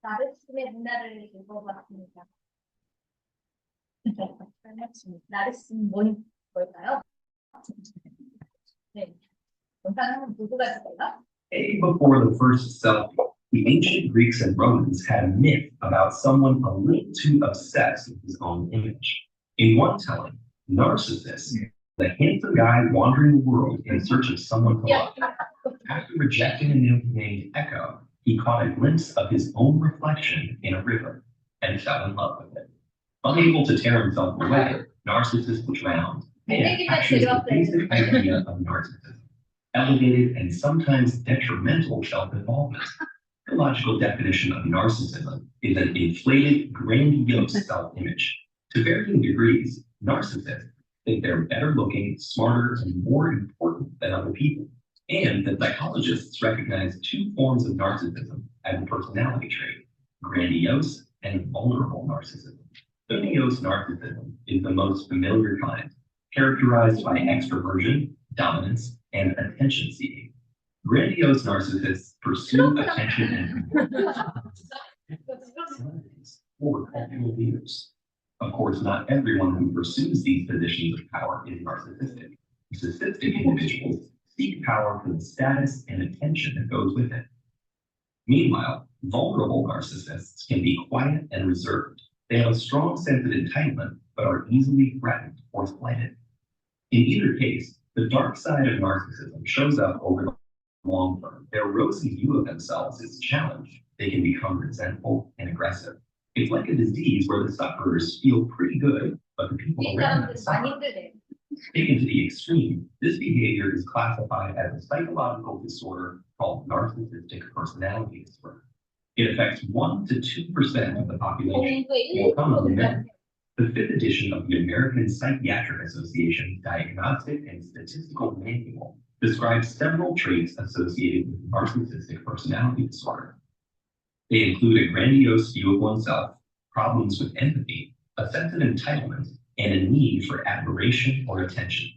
나르시즘의 문화를 읽어봤습니다. 나르시즘 뭘까요? 네, 영상은 누구가 있을까요? Before the first selfie, the ancient Greeks and Romans had a myth about someone a little too obsessed with his own image. In one telling, Narcissus, the handsome guy wandering the world in search of someone to love. After rejecting a nymph named Echo, he caught a glimpse of his own reflection in a river and fell in love with it. Unable to tear himself away, Narcissus drowned and captures the basic idea of narcissism. Elevated and sometimes detrimental self-involvement. The logical definition of narcissism is an inflated, grandiose self-image. To varying degrees, narcissists think they're better looking, smarter, and more important than other people. And that psychologists recognize two forms of narcissism as a personality trait, grandiose and vulnerable narcissism. Grandiose narcissism is the most familiar kind, characterized by extroversion, dominance, and attention seeking. Grandiose narcissists pursue attention and or cultural leaders. Of course, not everyone who pursues these positions of power is narcissistic. Narcissistic individuals seek power for the status and attention that goes with it. Meanwhile, vulnerable narcissists can be quiet and reserved. They have a strong sense of entitlement, but are easily threatened or slighted. In either case, the dark side of narcissism shows up over the long term. Their rosy view of themselves is challenged. They can become resentful and aggressive. It's like a disease where the sufferers feel pretty good, but the people around them suffer. Taken to the extreme, this behavior is classified as a psychological disorder called narcissistic personality disorder. It affects 1 to 2% of the population. More commonly, the fifth edition of the American Psychiatric Association Diagnostic and Statistical Manual describes several traits associated with narcissistic personality disorder. They include a grandiose view of oneself, problems with empathy, a sense of entitlement, and a need for admiration or attention.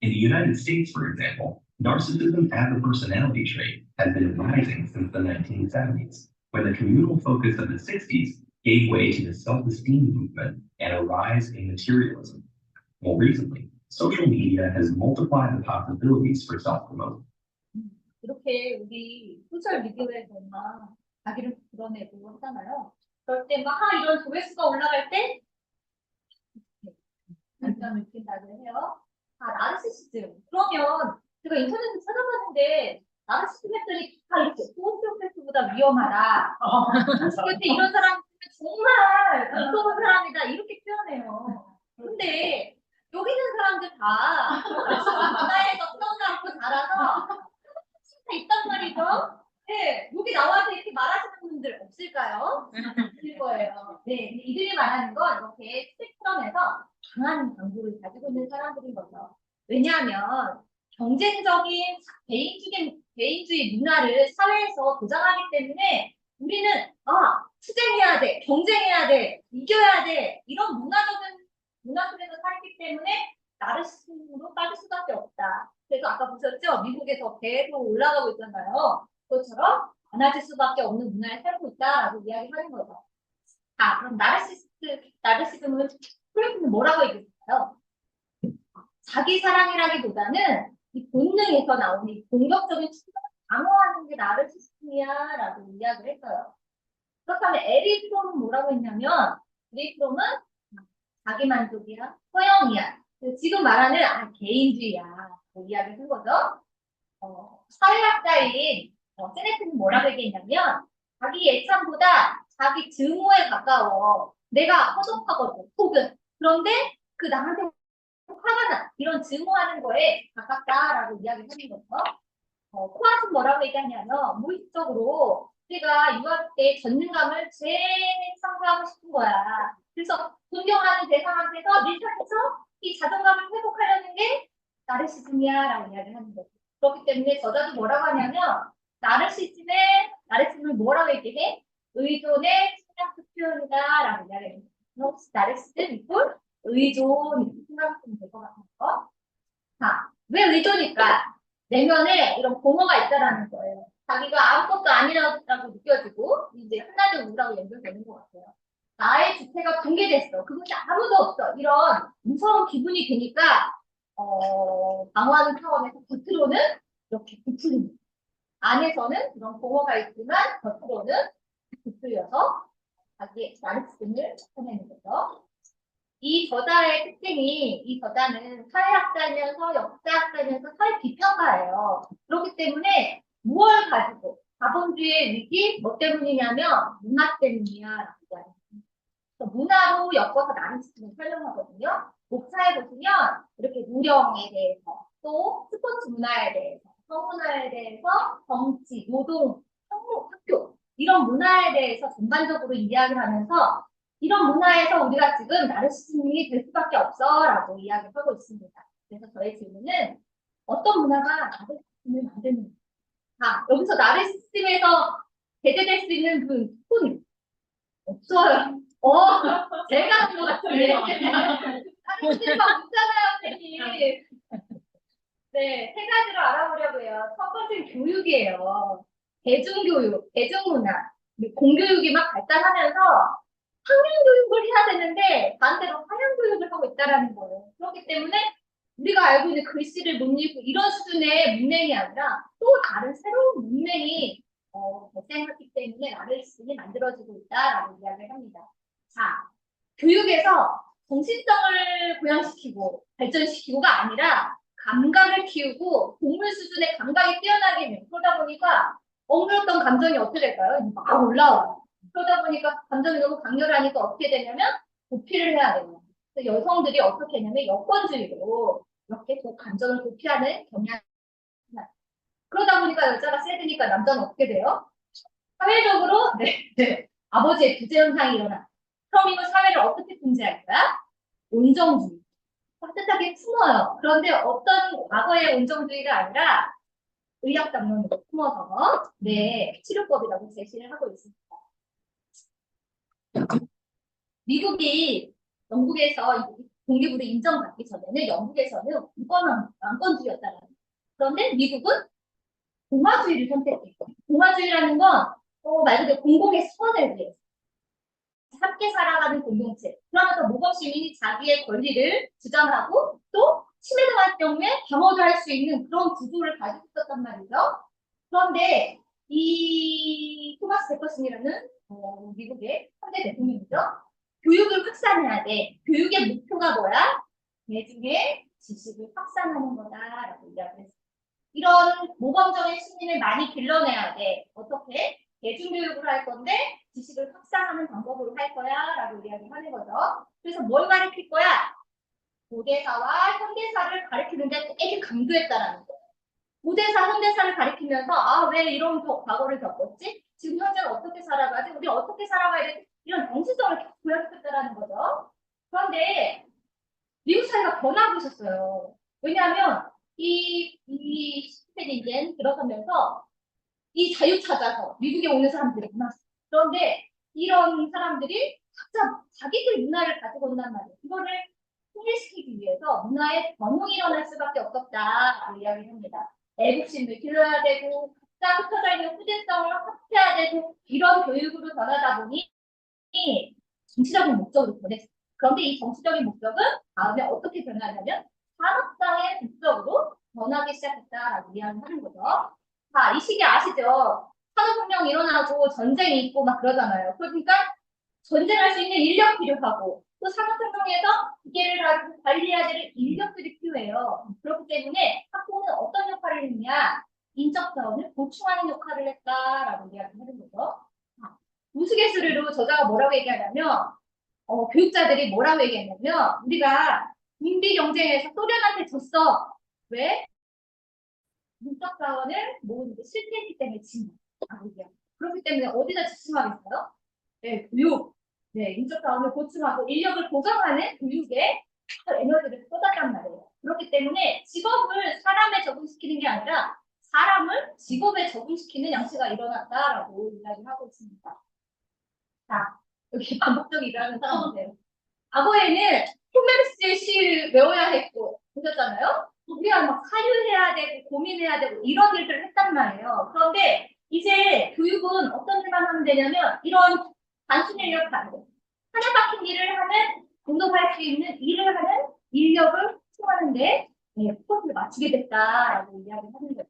In the United States, for example, narcissism as a personality trait has been rising since the 1970s, when the communal focus of the 60s gave way to the self-esteem movement and a rise in materialism. More recently, social media has multiplied the possibilities for self-promotion. 이렇게 우리 소셜 미디어에서만 자기를 드러내고 하잖아요. 그럴 때 막 이런 조회수가 올라갈 때 장점을 느낀다고 해요. 나르시시즘. 그러면 제가 인터넷에 찾아봤는데 나르시시즘 했더니 이렇게 소시오패스보다 위험하다. 그때 이런 사람 정말 무서운 사람이다 이렇게 표현해요. 근데 여기 있는 사람들 다 문화에서 태어나고 자라서 다 있단 말이죠. 네, 여기 나와서 이렇게 말하시는 분들 없을까요? 없을 거예요. 네, 이들이 말하는 건 이렇게 스펙트럼에서 강한 강도를 가지고 있는 사람들인 거죠. 왜냐하면 경쟁적인 개인주의 문화를 사회에서 조장하기 때문에 우리는 투쟁해야 돼, 경쟁해야 돼, 이겨야 돼 이런 문화 속에서 살기 때문에 나르시즘으로 빠질 수밖에 없다. 그래서 아까 보셨죠? 미국에서 계속 올라가고 있잖아요. 그것처럼 많아질 수밖에 없는 문화에 살고 있다라고 이야기하는 거죠. 그럼 나르시즘은 프로이트는 뭐라고 얘기했어요? 자기 사랑이라기보다는 이 본능에서 나오는 이 공격적인 충동을 방어하는 게 나르시즘이야라고 이야기를 했어요. 그렇다면 에릭 프롬은 뭐라고 했냐면 에릭 프롬은 자기 만족이야, 허영이야. 지금 말하는 개인주의야. 이야기를 한 거죠. 사회학자인 세네트는 뭐라고 얘기했냐면 자기 애착보다 자기 증오에 가까워. 내가 허접하거든, 혹은 그런데 그 나한테 화가 나. 이런 증오하는 거에 가깝다라고 이야기를 하는 거죠. 코아는 뭐라고 얘기하냐면 무의식적으로 우리가 유학 때 전능감을 제일 상부하고 싶은 거야. 그래서 존경하는 대상한테서 밀착해서 이 자존감을 회복하려는 게 나르시즘이야라고 이야기를 하는 거죠. 그렇기 때문에 저자도 뭐라고 하냐면 나르시즘을 뭐라고 얘기해? 의존의 심리학적 표현이다라고 이야기해요. 혹시 나르시즘 이꼴 의존 이렇게 생각하시면 될 것 같아요. 왜 의존일까? 내면에 이런 공허가 있다라는 거예요. 자기가 아무것도 아니라고 느껴지고 이제 하나도 거라고 연결되는 것 같아요. 나의 주체가 붕괴됐어. 그곳에 아무도 없어. 이런 무서운 기분이 드니까 방어하는 차원에서 겉으로는 이렇게 부풀립니다. 안에서는 그런 공허가 있지만 겉으로는 부풀려서 자기의 나르시즘을 나타내는 거죠. 이 저자의 특징이 이 저자는 사회학자면서 역사학자면서 사회 비평가예요. 그렇기 때문에 무엇을 가지고 자본주의의 위기 뭐 때문이냐면 문화 때문이야. 문화로 엮어서 나누시면 설명하거든요. 목차에 보시면 이렇게 무령에 대해서 또 스포츠 문화에 대해서 성문화에 대해서 정치, 노동, 학교, 이런 문화에 대해서 전반적으로 이야기를 하면서 이런 문화에서 우리가 지금 나르시즘이 될 수밖에 없어 라고 이야기를 하고 있습니다. 그래서 저의 질문은 어떤 문화가 나르시즘을 만드는가? 여기서 나르시즘에서 배제될 수 있는 그 톤 없어요. 제가 한 것 같은데. 나르시즘가 없잖아요, 괜히. 네, 세 가지로 알아보려고 해요. 첫 번째는 교육이에요. 대중교육, 대중문화, 공교육이 막 발달하면서 학년교육을 해야 되는데 반대로 하향교육을 하고 있다라는 거예요. 그렇기 때문에 우리가 알고 있는 글씨를 못 읽고 이런 수준의 문맹이 아니라 또 다른 새로운 문맹이 발생하기 때문에 나르시즘이 만들어지고 있다라고 이야기를 합니다. 자, 교육에서 정신성을 보양시키고 발전시키고가 아니라 감각을 키우고 동물 수준의 감각이 뛰어나게 해요. 그러다 보니까 억눌렀던 감정이 어떻게 될까요? 막 올라와요. 그러다 보니까 감정이 너무 강렬하니까 어떻게 되냐면 도피를 해야 돼요. 그래서 여성들이 어떻게 했냐면 여권주의로 이렇게 그 감정을 도피하는 경향이 나요. 그러다 보니까 여자가 세드니까 남자는 어떻게 돼요? 사회적으로 네. 아버지의 부재 현상이 일어나. 그럼 이거 사회를 어떻게 통제할 거야? 온정주의. 따뜻하게 품어요. 그런데 어떤 과거의 온정주의가 아니라 의학담론으로 품어서 네 치료법이라고 제시를 하고 있습니다. 미국이 영국에서 독립으로 인정받기 전에는 영국에서는 왕권주의였다는 거예요. 그런데 미국은 공화주의를 선택해요. 공화주의라는 건 말 그대로 공공의 선을 위해서 함께 살아가는 공동체. 그러면서 모범 시민이 자기의 권리를 주장하고 또 침해당할 경우에 방어도 할 수 있는 그런 구조를 가지고 있었단 말이죠. 그런데 이 토마스 제퍼슨이라는 미국의 3대 대통령이죠. 교육을 확산해야 돼. 교육의 목표가 뭐야? 대중의 지식을 확산하는 거다라고 이야기했어요. 이런 모범적인 시민을 많이 길러내야 돼. 어떻게? 대중교육을 할 건데 지식을 확산하는 방법으로 할 거야 라고 이야기하는 거죠. 그래서 뭘 가르칠 거야? 고대사와 현대사를 가르치는데 되게 강조했다라는 거예요. 고대사, 현대사를 가르치면서 왜 이런 과거를 겪었지? 지금 현재는 어떻게 살아가지? 우리 어떻게 살아가야 되지? 이런 정신성을 보여줬다라는 거죠. 그런데 미국 사회가 변하고 있었어요. 왜냐하면 이 시스템이 들어서면서 이 자유 찾아서 미국에 오는 사람들이 많았어요. 그런데 이런 사람들이 각자 자기들 문화를 가지고 온단 말이에요. 이거를 통일시키기 위해서 문화의 변형이 일어날 수밖에 없었다라고 이야기를 합니다. 애국심을 길러야 되고 각자 흩어져 있는 후대성을 합해야 되고 이런 교육으로 변하다 보니 정치적인 목적으로 변했어요. 그런데 이 정치적인 목적은 다음에 어떻게 변하냐면 산업상의 목적으로 변하기 시작했다라고 이야기하는 거죠. 자, 이 시기 아시죠? 산업혁명 일어나고 전쟁이 있고 막 그러잖아요. 그러니까 전쟁할 수 있는 인력 필요하고 또 산업혁명에서 기계를 가지고 관리해야 될 인력들이 필요해요. 그렇기 때문에 학교는 어떤 역할을 했냐? 인적 자원을 보충하는 역할을 했다라고 이야기하는 거죠. 우스갯소리로 저자가 뭐라고 얘기하냐면 교육자들이 뭐라고 얘기했냐면 우리가 인비 경쟁에서 소련한테 졌어. 왜? 인적 자원을 모으는 게 실패했기 때문에 진 거예요. 그렇기 때문에 어디다 집중하겠어요? 네, 교육. 네, 인적 자원을 보충하고 인력을 보강하는 교육에 에너지를 쏟았단 말이에요. 그렇기 때문에 직업을 사람에 적응시키는 게 아니라 사람을 직업에 적응시키는 양식가 일어났다라고 이야기하고 있습니다. 자, 여기 반복적으로 일하는 사람인데요. 과거에는 호메르스의 시를 외워야 했고, 보셨잖아요? 우리가 막 사유해야 되고, 고민해야 되고, 이런 일들을 했단 말이에요. 그런데 이제 교육은 어떤 일만 하면 되냐면, 이런 단순 인력 가능. 하나 박힌 일을 하는, 공동할 수 있는 일을 하는 인력을 채용하는데, 네, 포커스를 맞추게 됐다라고 이야기를 하는 거죠.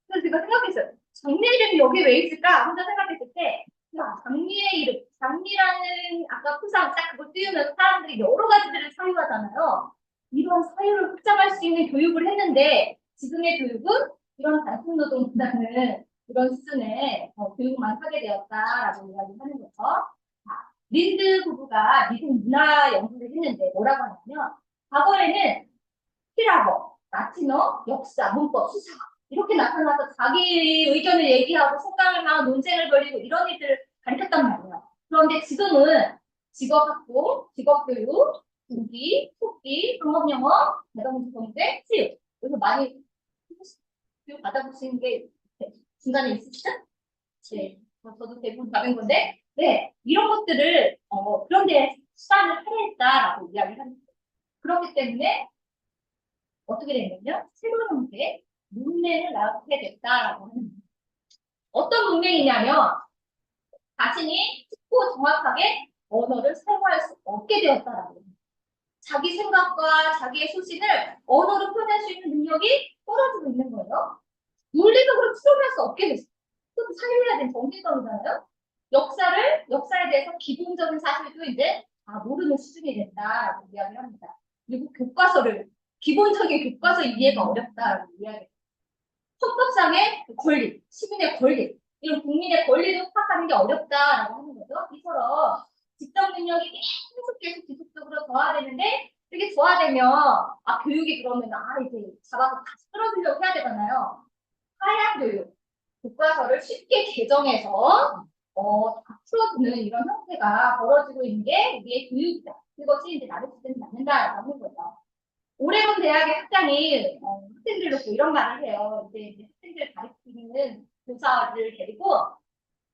그래서 제가 생각했어요. 장미 이름이 여기 왜 있을까? 혼자 생각했을 때, 야, 장미의 이름, 장미라는 아까 표상 딱 그거 띄우면서 사람들이 여러 가지들을 사유하잖아요. 이런 사유를 확장할 수 있는 교육을 했는데, 지금의 교육은 이런 단순 노동보다는 이런 수준의 교육만 하게 되었다라고 이야기하는 거죠. 자, 린드 부부가 미국 문화 연구를 했는데 뭐라고 하냐면 과거에는 히라버, 라틴어, 역사, 문법, 수사 이렇게 나타나서 자기 의견을 얘기하고 생각을 막 논쟁을 벌이고 이런 일들을 가르쳤단 말이에요. 그런데 지금은 직업학부, 직업교육, 국기, 속기, 방법영어, 자동주공대, 수육 그래서 많이 교육 받아보시는 게 중간에 있으시죠? 네, 저도 대부분 받은 건데, 네, 이런 것들을, 그런데 시간을 할애했다라고 이야기를 합니다. 그렇기 때문에 어떻게 됐냐면, 새로운 형태의 문맹을 낳게 됐다라고 하는 거예요. 어떤 문맹이냐면, 자신이 쉽고 정확하게 언어를 사용할 수 없게 되었다라고 합니다. 자기 생각과 자기의 소신을 언어로 표현할 수 있는 능력이 떨어지고 있는 거예요. 논리적으로 추론할 수 없게 됐어요. 그것도 사유해야 되는 정신성이잖아요. 역사에 대해서 기본적인 사실도 이제 모르는 수준이 된다라고 이야기를 합니다. 그리고 기본적인 교과서 이해가 어렵다라고 이야기해요. 헌법상의 권리, 시민의 권리, 이런 국민의 권리도 파악하는 게 어렵다라고 하는 거죠. 이처럼 직접 능력이 계속 지속적으로 더화되는데 이게 저하되면 교육이 그러면 이제 잡아서 다시 끌어들려고 해야 되잖아요. 하향 교육, 교과서를 쉽게 개정해서 다 풀어주는 이런 형태가 벌어지고 있는 게 우리의 교육이다. 그것이 이제 나를 시대는 맞는다라고 하는 거죠. 오레곤 대학의 학장이 학생들 놓고 이런 말을 해요. 이제 학생들 가르치는 교사를 데리고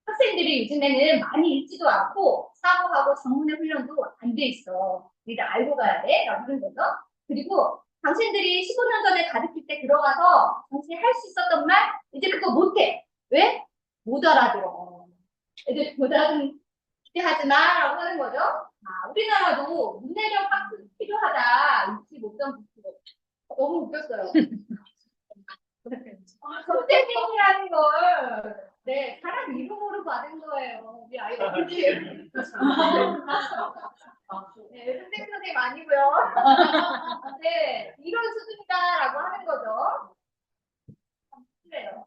학생들이 요즘에는 많이 읽지도 않고 사고하고 전문의 훈련도 안 돼 있어. 우리가 알고 가야 돼. 라고 하는 거죠. 그리고 당신들이 15년 전에 가르칠 때 들어가서 당신이 할 수 있었던 말 이제 그거 못해. 왜? 못 알아들어. 애들 못 알아듣는 기대하지 마라고 하는 거죠. 우리나라도 문해력 학습 필요하다. 잊지 못한 부분. 너무 웃겼어요. 선생님이라는 걸, 네, 사람 이름으로 받은 거예요. 우리 아이 어떻게. 네, 선생님 아니고요. 네, 이런 수준이다라고 하는 거죠. 그래요.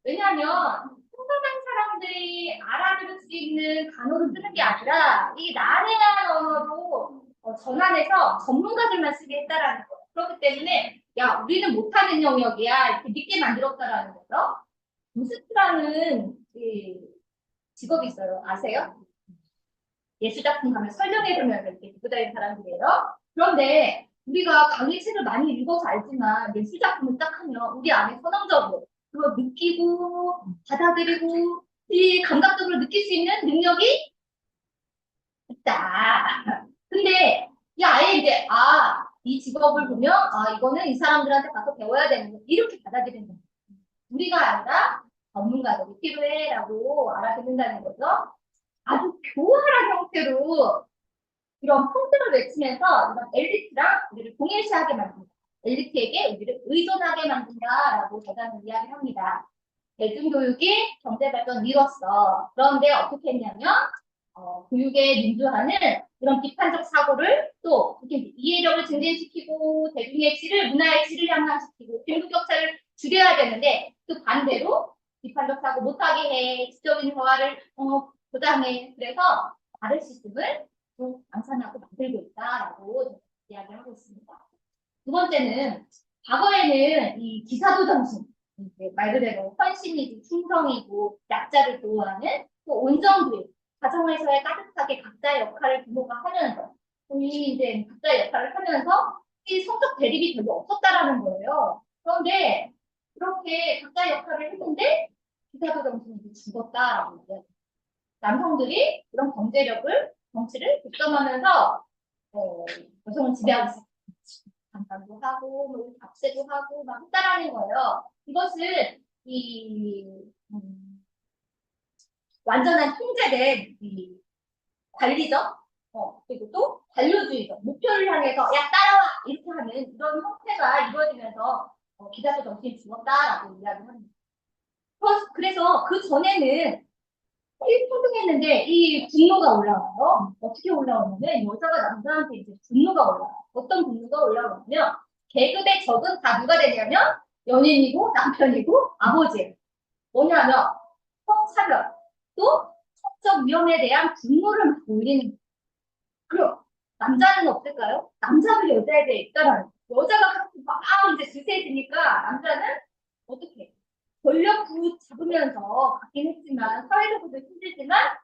왜냐하면 평범한 사람들이 알아들을 수 있는 단어를 쓰는 게 아니라 이 난해한 언어로 전환해서 전문가들만 쓰게 했다라는 거예요. 그렇기 때문에 야 우리는 못하는 영역이야 이렇게 믿게 만들었다라는 거죠. 교수라는 직업이 있어요. 아세요? 예술작품 가면 설명해주면 이렇게 듣고 다니는 사람들이에요. 그런데 우리가 강의 책을 많이 읽어서 알지만 예술작품을 딱 하면 우리 안에 선언적으로 그걸 느끼고 받아들이고 이 감각적으로 느낄 수 있는 능력이 있다. 근데 이 아예 이제 이 직업을 보면 이거는 이 사람들한테 가서 배워야 되는 거 이렇게 받아들이는 거예요. 우리가 아니라 전문가들이 필요해라고 알아듣는다는 거죠. 아주 교활한 형태로 이런 폰트를 외치면서 이런 엘리트랑 우리를 동일시하게 만든다. 엘리트에게 우리를 의존하게 만든다라고 저자는 이야기를 합니다. 대중교육이 경제발전 이뤘어. 그런데 어떻게 했냐면 교육의 민주화는 이런 비판적 사고를 또 이렇게 이해력을 증진시키고 대중의 질을 문화의 질을 향상시키고 빈부격차를 줄여야 되는데 또 반대로 비판적 사고 못하게 해 지적인 대화를 보장해 그래서 다른 시스템을 또 방산하고 만들고 있다라고 이야기를 하고 있습니다. 두 번째는 과거에는 이 기사도 정신 말 그대로 헌신이고 충성이고 약자를 보호하는 또 온정주의 가정에서의 따뜻하게 각자의 역할을 부모가 하면서 본인이 이제 각자의 역할을 하면서 이 성적 대립이 별로 없었다라는 거예요. 그런데 그렇게 각자의 역할을 했는데 기사도 정신이 죽었다라고 얘기해요. 남성들이 이런 정치를 독점하면서 여성을 지배하고 있어요. 감당도 하고, 뭐, 압세도 하고, 막 했다라는 거예요. 이것을, 완전한 통제된, 관리적, 그리고 또 관료주의적, 목표를 향해서 야 따라와 이렇게 하는 이런 형태가 이루어지면서 기자도 정신이 죽었다라고 이야기합니다. 그래서 그 전에는 일평등했는데 이 분노가 올라와요. 어떻게 올라오냐면 여자가 남자한테 이제 분노가 올라와요. 어떤 분노가 올라오냐면 계급의 적은 다 누가 되냐면 연인이고 남편이고 아버지. 뭐냐면 성차별 또 성적 위험에 대한 분노를 막 올리는 거예요. 그럼 남자는 어떨까요? 남자도 여자에 대해 있다라는 거예요. 여자가 막 이제 드세지니까 남자는 어떻게 해요? 권력 잡으면서 갖긴 했지만 사회적으로 힘들지만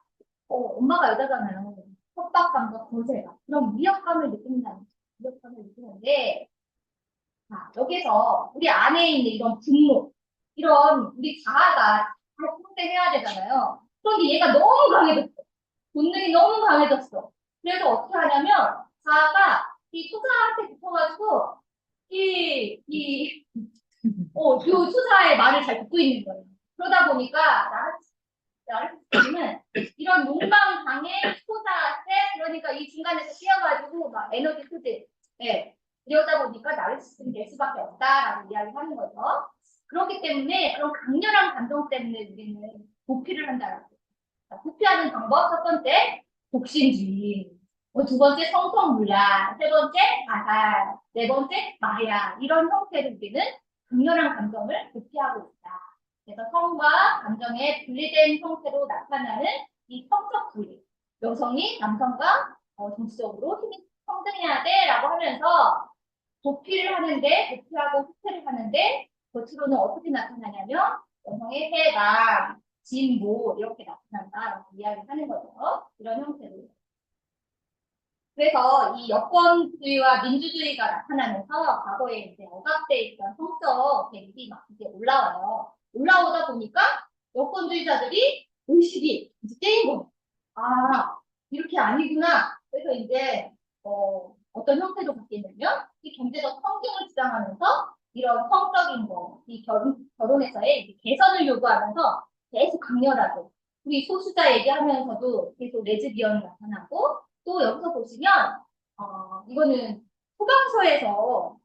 엄마가 여자잖아요. 협박감과 거세가 그런 위협감을 느낀다는 거죠. 위협감을 느끼는데 자, 여기서 우리 안에 있는 이런 분노 이런 우리 자아가 잘 통제해야 되잖아요. 그런데 얘가 너무 강해졌어. 본능이 너무 강해졌어. 그래서 어떻게 하냐면 자아가 이 소자한테 붙어가지고 요 소자의 말을 잘 듣고 있는 거예요. 그러다 보니까 나르시스즘은 이런 욕망 강의 소자한테 그러니까 이 중간에서 뛰어가지고 막 에너지 소지 이러다 보니까 나르시스즘이 될 수밖에 없다라고 이야기하는 거죠. 그렇기 때문에 그런 강렬한 감정 때문에 우리는 도피를 한다라고. 도피하는 방법 첫 번째 독신주의, 두 번째 성폭문란, 세 번째 자살, 네 번째 마약 이런 형태로 우리는 강렬한 감정을 도피하고 있다. 그래서 성과 감정의 분리된 형태로 나타나는 이 성적 분리. 여성이 남성과 정치적으로 힘이 평등해야 돼라고 하면서 도피하고 후퇴를 하는데 겉으로는 어떻게 나타나냐면 여성의 해방, 진보 이렇게 나타난다라고 이야기하는 거죠. 이런 형태로. 그래서 이 여권주의와 민주주의가 나타나면서 과거에 이제 억압돼 있던 성적 대립이 막 이제 올라와요. 올라오다 보니까 여권주의자들이 의식이 이제 떼인 거예요. 아, 이렇게 아니구나. 그래서 이제 어떤 형태로 바뀌냐면 이 경제적 평등을 주장하면서 이런 성적인 거, 이 결혼에서의 이제 개선을 요구하면서 계속 강렬하게 우리 소수자 얘기하면서도 계속 레즈비언이 나타나고 또 여기서 보시면 이거는 소방서에서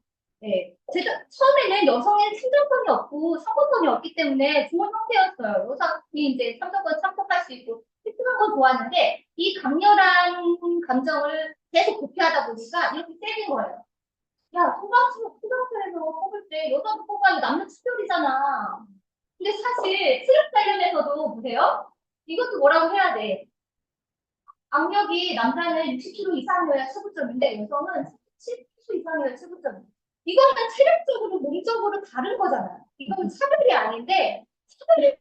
제가 처음에는 여성의 참정권이 없고 선거권이 없기 때문에 좋은 형태였어요. 여성이 이제 참정권 참석할 수 있고 피트한 건 좋았는데 이 강렬한 감정을 계속 도피하다 보니까 이렇게 세진 거예요. 야, 소방서에서 뽑을 때 여자도 뽑아야 남녀 차별이잖아. 근데 사실 체력 관련해서도 보세요. 이것도 뭐라고 해야 돼. 악력이 남자는 60kg 이상이어야 최고점인데 여성은 70kg 이상이어야 최고점이에요. 이거는 체력적으로 몸적으로 다른 거잖아요. 이거는 차별이 아닌데 차별을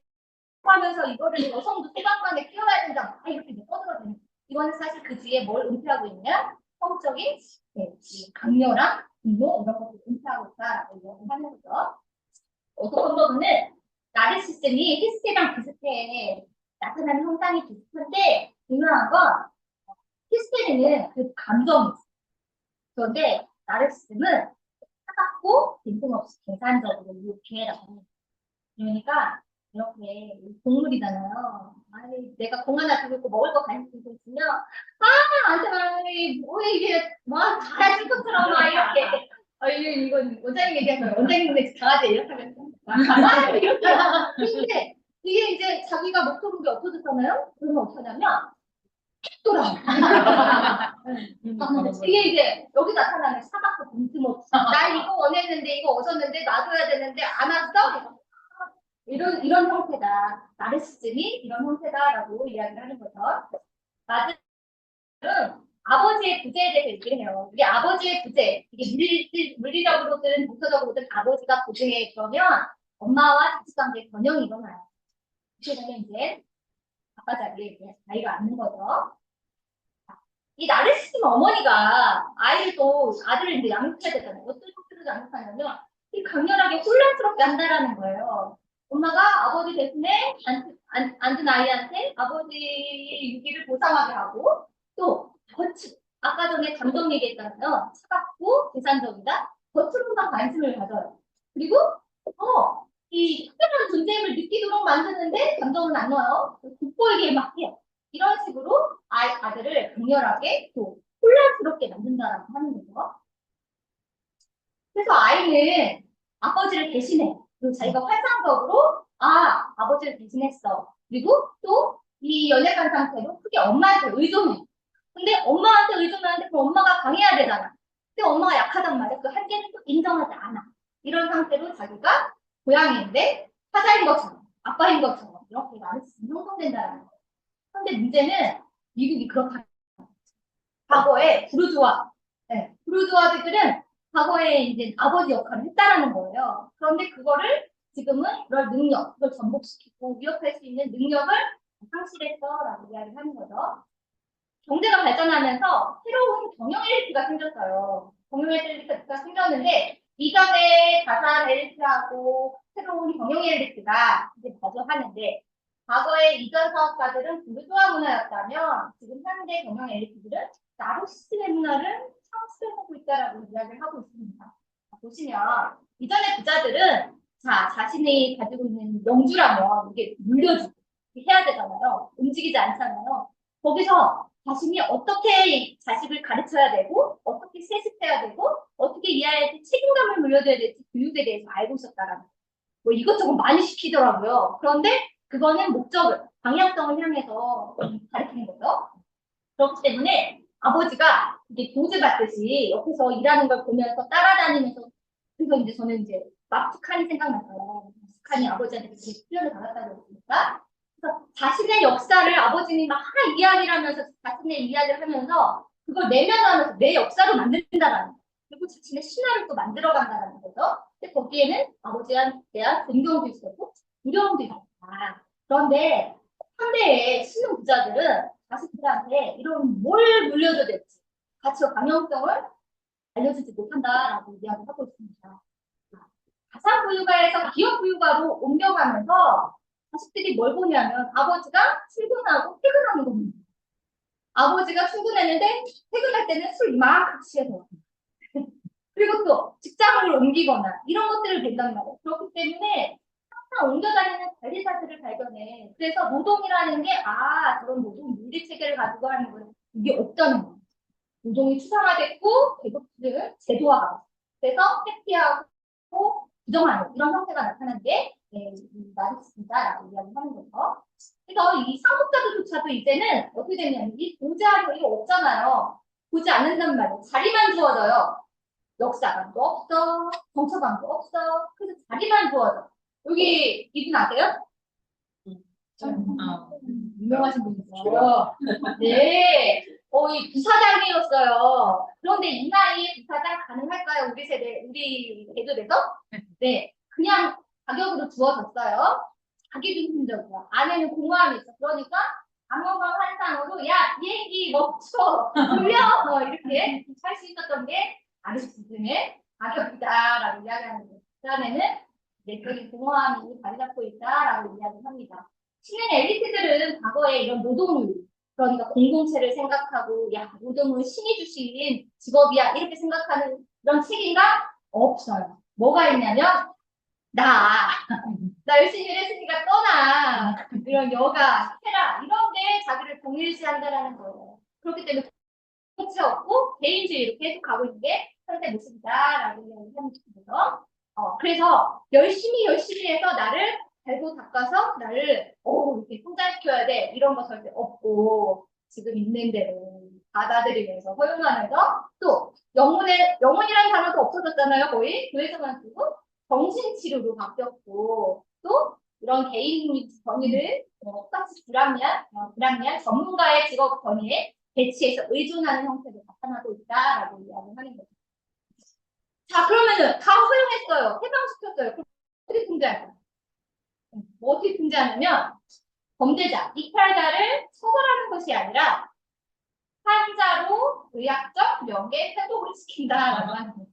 하면서 이거를 여성도 소방관에 끼워야 된다. 이렇게 떠들어지는 거예요. 이거는 사실 그 뒤에 뭘 은폐하고 있냐? 성적인 이 강렬한 분노 이런 것을 은폐하고 있다라고 이야기하는 거죠. 어떤 부분은 나르시즘이 히스테리랑 비슷해 나타나는 현상이 비슷한데 중요한 건 히스테리는 그 감정이 있어. 그런데 나르시즘은 차갑고 빈틈없이 계산적으로 이렇게 나타나는 거예요. 그러니까 이렇게 동물이잖아요. 아니 내가 공 하나 들고 있고 먹을 거 간식 들고 있으면 나한테 말하니 뭐 이게 막 잘해줄 것처럼 막 이렇게 이건 원장님 얘기하면 원장님네 강아지 이렇게 하면 이렇게 근데 이게 이제 자기가 목표물이 없어졌잖아요. 그러면 어떻게 하냐면 돌아. 이게 이제 여기 나타나는 사각과 빈틈없이 나 이거 원했는데 이거 얻었는데 놔둬야 되는데 안 왔어? 이런 형태다. 나르시즘이 이런 형태다라고 이야기를 하는 거죠. 맞은 아버지의 부재에 대해서 얘기를 해요. 우리 아버지의 부재, 이게 물리적으로든 목표적으로든 아버지가 부재해 그러면 엄마와 자식관계 변형이 일어나요. 그렇게 되면 이제 아빠 자리에 이제 아이가 앉는 거죠. 이 나르시즘 어머니가 아들을 이제 양육해야 되잖아요. 어떤 형태로 양육하냐면 이 강렬하게 혼란스럽게 한다라는 거예요. 엄마가 아버지 대신에 앉은 아이한테 아버지의 유기를 보상하게 하고 또 아까 전에 감정 얘기했잖아요. 차갑고 계산적이다. 겉으로만 관심을 가져요. 그리고 이 특별한 존재임을 느끼도록 만드는데 감정은 안 넣어요. 돋보이게 막 해요. 이런 식으로 아들을 강렬하게 또 혼란스럽게 만든다라고 하는 거죠. 그래서 아이는 아버지를 대신해. 그리고 자기가 환상적으로, 아, 아버지를 대신했어. 그리고 또 이 연약한 상태로 크게 엄마한테 의존해. 근데 엄마한테 의존하는데 그럼 엄마가 강해야 되잖아. 근데 엄마가 약하단 말이야. 그 한계는 또 인정하지 않아. 이런 상태로 자기가 고양이인데 사자인 것처럼, 아빠인 것처럼 이렇게 나르시즘이 형성된다는 거예요. 근데 문제는 미국이 그렇다. 과거에 부르주아, 네, 부르주아들은 과거에 이제 아버지 역할을 했다라는 거예요. 그런데 그거를 지금은 그럴 능력, 그걸 전복시키고 위협할 수 있는 능력을 상실했어라고 이야기를 하는 거죠. 경제가 발전하면서 새로운 경영 엘리트가 생겼어요. 경영 엘리트가 생겼는데 이전에 자산 엘리트하고 새로운 경영 엘리트가 이제 마주하는데 과거에 이전 사업가들은 부르주아 문화였다면 지금 현대 경영 엘리트들은 나르시스의 문화를 창출해내고 있다라고 이야기를 하고 있습니다. 보시면 이전의 부자들은 자신이 가지고 있는 명주라면 이게 물려주고 해야 되잖아요. 움직이지 않잖아요. 거기서 자신이 어떻게 자식을 가르쳐야 되고 어떻게 세습해야 되고 어떻게 이 아이한테 책임감을 물려줘야 될지 교육에 대해서 알고 있었다라는 뭐 이것저것 많이 시키더라고요. 그런데 그거는 목적을 방향성을 향해서 가르치는 거죠. 그렇기 때문에 아버지가 이게 교제받듯이 옆에서 일하는 걸 보면서 따라다니면서 그래서 이제 저는 이제 마스칸이 생각났어요. 마스칸이 아버지한테 그렇게 훈련을 받았다고 했으니까 그래서 자신의 역사를 아버지는 막 이야기를 하면서 자신의 이야기를 하면서 그걸 내면하면서 내 역사로 만든다라는 거예요. 그리고 자신의 신화를 또 만들어간다는 거죠. 근데 거기에는 아버지에 대한 존경도 있었고 두려움도 있었다. 그런데 상대의 신흥 부자들은 자식들한테 이런 뭘 물려줘야 될지 가치와 방향성을 알려주지 못한다라고 이야기하고 있습니다. 가상부유가에서 기업부유가로 옮겨가면서 자식들이 뭘 보냐면 아버지가 출근하고 퇴근하는 겁니다. 아버지가 출근했는데 퇴근할 때는 술 이만큼 취해서 그리고 또 직장을 옮기거나 이런 것들을 본단 말이에요. 그렇기 때문에 항상 옮겨다니는 관리사들을 발견해. 그래서 노동이라는 게 저런 노동 윤리 체계를 가지고 하는 거는 이게 없다는 거예요. 노동이 추상화됐고 계급을 제도화가 그래서 회피하고 부정하는 이런 형태가 나타난 게 나르시즘이다라고 이야기하는 거죠. 그래서 이 상속자들조차도 이제는 어떻게 되냐면 이 보좌로 이거 없잖아요. 보지 않는단 말이에요. 자리만 주어져요. 역사관도 없어, 정처관도 없어. 그래서 자리만 주어져. 여기 이분 아세요? 유명하신 분이죠. 네. 이 부사장이었어요. 그런데 이 나이에 부사장 가능할까요? 우리 세대, 우리 계급에서? 네. 그냥 자격으로 주어졌어요. 자기 중심적이야. 안에는 공허함이 있어. 그러니까 방어강 환상으로 야, 비행기 멈춰, 돌려! 이렇게 할 수 있었던 게 아르시즘의 자격이다라고 이야기하는 거예요. 그 다음에는 내적인 공허함이 자리 잡고 있다라고 이야기합니다. 신흥 엘리트들은 과거에 이런 노동을 그러니까 공동체를 생각하고 야 노동은 신이 주신 직업이야 이렇게 생각하는 그런 책임감 없어요. 뭐가 있냐면 나 열심히 일했으니까 떠나 이런 여가 해라 이런데 자기를 동일시한다라는 거예요. 그렇기 때문에 통치 없고 개인주의로 계속 가고 있는 게 현재 모습이다라고 이야기하는 거죠. 그래서 열심히 해서 나를 달고 닦아서 나를 이렇게 성장시켜야 돼 이런 거 절대 없고 지금 있는 대로 받아들이면서 허용하면서 또 영혼이라는 단어도 없어졌잖아요 거의 교회에서만 쓰고 정신치료로 바뀌었고 또 이런 개인 권위를 똑같이 불합리한 전문가의 직업 권위에 배치해서 의존하는 형태로 나타나고 있다라고 이야기하는 거죠. 자, 그러면은 다 허용했어요. 해방시켰어요. 그럼 어떻게 통제할까요? 어떻게 통제하냐면 범죄자, 이탈자를 처벌하는 것이 아니라 한자로 의학적 명예 회복을 시킨다라고 하는 거죠.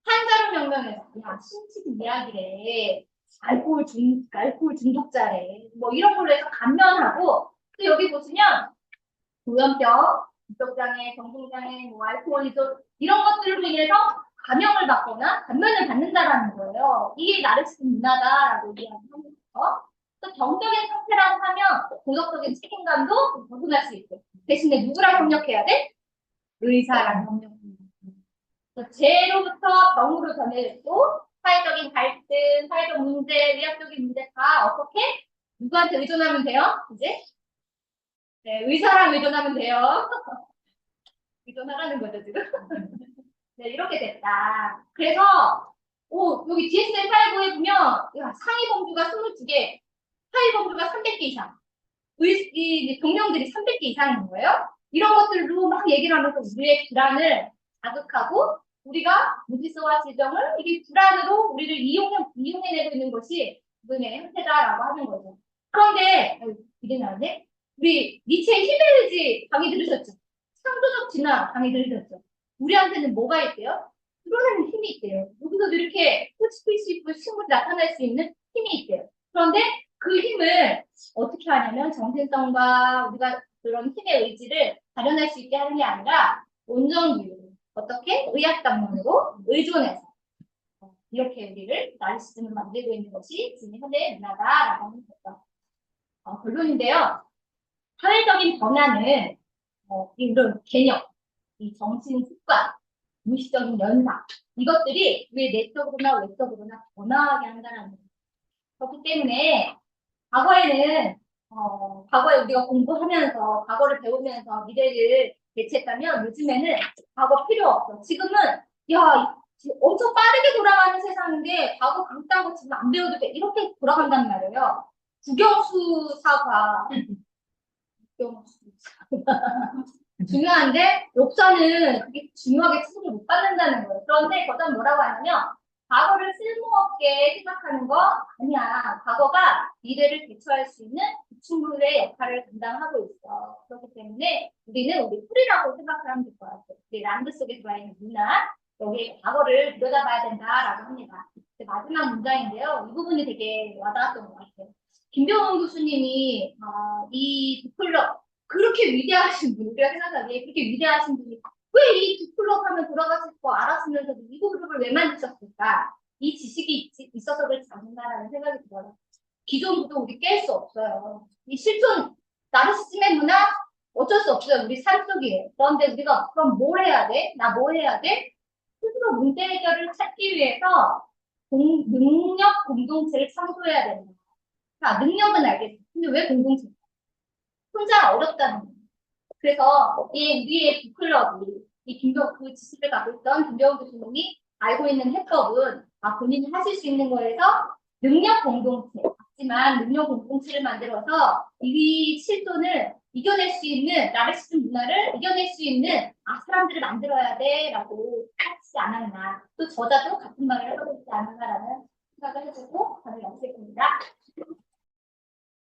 한자로 명명해서 야, 신치는 이야기래. 알코올 중독자래. 뭐 이런 걸로 해서 감면하고 또 여기 보시면 조현병, 지적장애, 정신장애, 뭐 알코올이죠. 이런 것들로 인해서 감형을 받거나 감면을 받는다라는 거예요. 이게 나르시즘 문화다라고 이야기하는 거죠. 또 정적인 상태라고 하면 도덕적인 책임감도 벗어날 수 있고 대신에 누구랑 협력해야 돼? 의사랑 협력해야 돼. 죄로부터 병으로 변해도 사회적인 갈등, 사회적 문제, 의학적인 문제 다 어떻게? 누구한테 의존하면 돼요? 이제? 네, 의사랑 의존하면 돼요. 의존하라는 거죠, 지금. 네, 이렇게 됐다. 그래서, 여기 DSM-5에 보면, 야, 상위 범주가 22개, 하위 범주가 300개 이상. 이 병명들이 300개 이상인 거예요. 이런 것들로 막 얘기를 하면서 우리의 불안을 자극하고, 우리가 무지서와 지정을 이게 불안으로 우리를 이용해내고 있는 것이 지금의 형태다라고 하는 거죠. 그런데, 이게 나왔네? 우리 니체의 힘의 의지 강의 들으셨죠? 창조적 진화 강의 들으셨죠? 우리한테는 뭐가 있대요? 드러내는 힘이 있대요. 여기서도 이렇게 꽃이 필 수 있고 식물이 나타날 수 있는 힘이 있대요. 그런데 그 힘을 어떻게 하냐면 정신성과 우리가 그런 힘의 의지를 발현할 수 있게 하는 게 아니라 온전주의로 어떻게? 의학당론으로 의존해서 이렇게 우리를 나르시즘으로 만들고 있는 것이 지금 현대 문화다라고 하는 거죠. 결론인데요. 사회적인 변화는 이런 개념, 이 정신 습관, 무의식적인 연상 이것들이 우리의 내적으로나 외적으로나 변화하게 한다는 거예요. 그렇기 때문에 과거에는 과거에 우리가 공부하면서 과거를 배우면서 미래를 대체했다면 요즘에는 과거 필요 없어. 지금은 야 엄청 빠르게 돌아가는 세상인데 과거 그딴 거 지금 안 배워도 돼. 이렇게 돌아간단 말이에요. 국영수 사과. 국영수 중요한데 역사는 그게 중요하게 취급을 못 받는다는 거예요. 그런데 거기다 뭐라고 하냐면 과거를 쓸모없게 생각하는 거 아니야. 과거가 미래를 대처할 수 있는 구충물의 역할을 감당하고 있어. 그렇기 때문에 우리는 우리 뿌리라고 생각을 하면 될 것 같아요. 우리 란드 속에 들어와 있는 문화, 여기에 과거를 들여다봐야 된다라고 합니다. 마지막 문장인데요. 이 부분이 되게 와닿았던 것 같아요. 김병훈 교수님이 이 북클럽 그렇게 위대하신 분, 우리가 생각하기에 그렇게 위대하신 분이 왜 이 두클럽 하면 돌아가실 거 알았으면서도 이 그룹을 왜 만드셨을까? 이 지식이 있어서 그렇지 않나라는 생각이 들어요. 기존 구도 우리 깰 수 없어요. 이 실존 나르시즘의 문화 어쩔 수 없어요. 우리 삶 속에. 그런데 우리가 그럼 뭘 해야 돼? 나 뭐 해야 돼? 스스로 문제 해결을 찾기 위해서 능력 공동체를 창조해야 된다. 자, 능력은 알겠어. 근데 왜 공동체? 혼자 어렵다는 거예요. 그래서 이 위에 북클럽이 그 지식을 갖고 있던 김병훈 교수님이 알고 있는 해법은 본인이 하실 수 있는 거에서 능력 공동체, 하지만 능력 공동체를 만들어서 이 실존을 이겨낼 수 있는 나르시즘 문화를 이겨낼 수 있는 사람들을 만들어야 돼라고 하지 않았나. 또 저자도 같은 말을 하고 있지 않았나라는 생각을 해보고 저는 마치겠습니다.